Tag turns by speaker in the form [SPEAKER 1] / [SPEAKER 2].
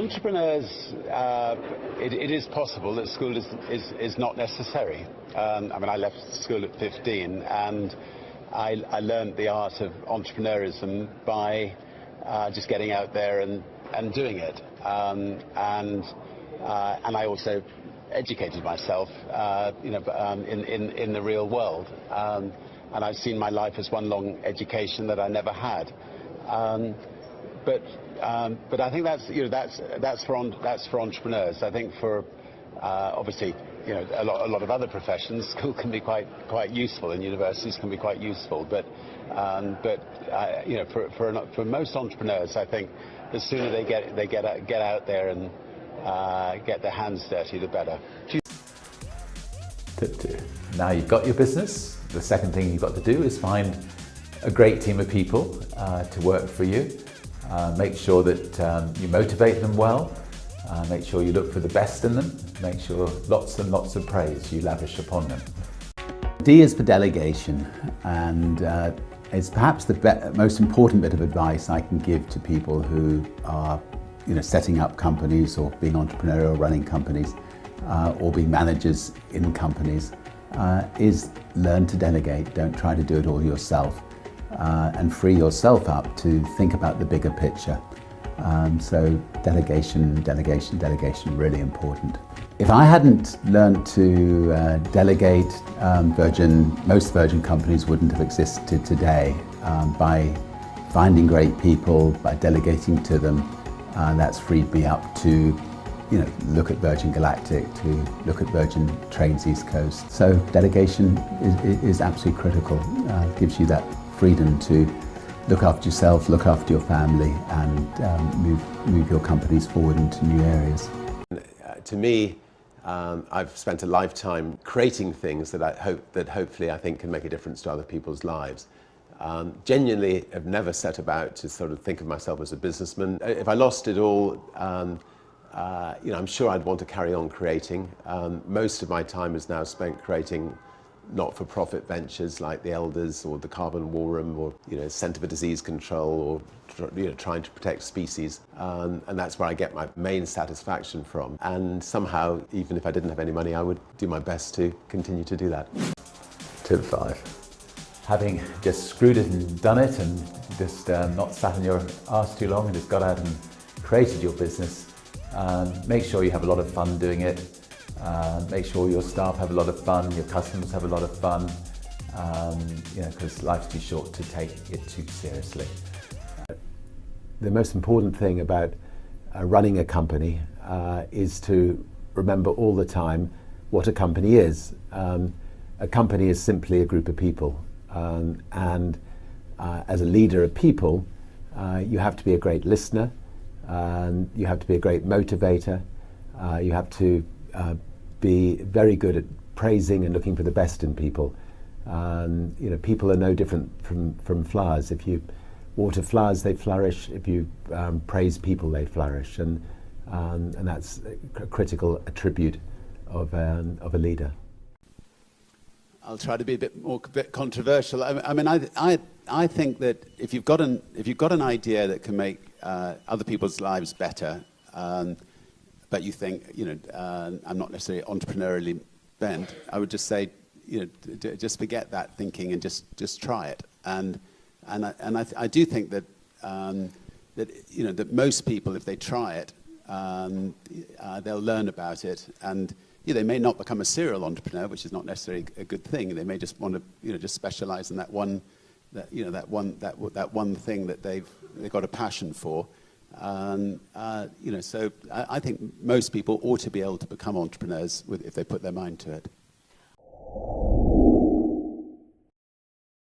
[SPEAKER 1] entrepreneurs, it is possible that school is not necessary. I mean, I left school at 15, and I learned the art of entrepreneurism by just getting out there and doing it. And I also educated myself, in the real world. And I've seen my life as one long education that I never had. But I think that's for entrepreneurs. I think for obviously a lot of other professions, school can be quite useful, and universities can be quite useful. But for most entrepreneurs, I think the sooner they get out there and get their hands dirty, the better.
[SPEAKER 2] Now you've got your business. The second thing you've got to do is find a great team of people to work for you. Make sure that you motivate them well. Make sure you look for the best in them. Make sure lots and lots of praise you lavish upon them. D is for delegation, and it's perhaps the most important bit of advice I can give to people who are setting up companies, or being entrepreneurial, running companies, or being managers in companies, is learn to delegate. Don't try to do it all yourself, and free yourself up to think about the bigger picture. So delegation, really important. If I hadn't learned to delegate, most Virgin companies wouldn't have existed today. By finding great people, by delegating to them, that's freed me up to look at Virgin Galactic, to look at Virgin Trains East Coast. So delegation is absolutely critical. Gives you that freedom to look after yourself, look after your family, and move your companies forward into new areas.
[SPEAKER 3] To me, I've spent a lifetime creating things that hopefully I think can make a difference to other people's lives. Genuinely have never set about to sort of think of myself as a businessman. If I lost it all, I'm sure I'd want to carry on creating. Most of my time is now spent creating not-for-profit ventures like the Elders or the Carbon War Room, or Centre for Disease Control, or trying to protect species, and that's where I get my main satisfaction from. And somehow, even if I didn't have any money, I would do my best to continue to do that.
[SPEAKER 2] Tip 5. Having just screwed it and done it, and just not sat on your arse too long and just got out and created your business, make sure you have a lot of fun doing it. Make sure your staff have a lot of fun, your customers have a lot of fun, because life's too short to take it too seriously. The most important thing about running a company is to remember all the time what a company is. A company is simply a group of people, and as a leader of people, you have to be a great listener, you have to be a great motivator, you have to be very good at praising and looking for the best in people. People are no different from flowers. If you water flowers, they flourish. If you praise people, they flourish, and that's a critical attribute of a leader.
[SPEAKER 1] I'll try to be a bit controversial. I think that if you've got an idea that can make other people's lives better, but you think, I'm not necessarily entrepreneurially bent, I would just say, just forget that thinking and just try it. And I do think that that most people, if they try it, they'll learn about it, and they may not become a serial entrepreneur, which is not necessarily a good thing. They may just want to just specialize in that one thing that they've got a passion for. So I think most people ought to be able to become entrepreneurs if they put their mind to it.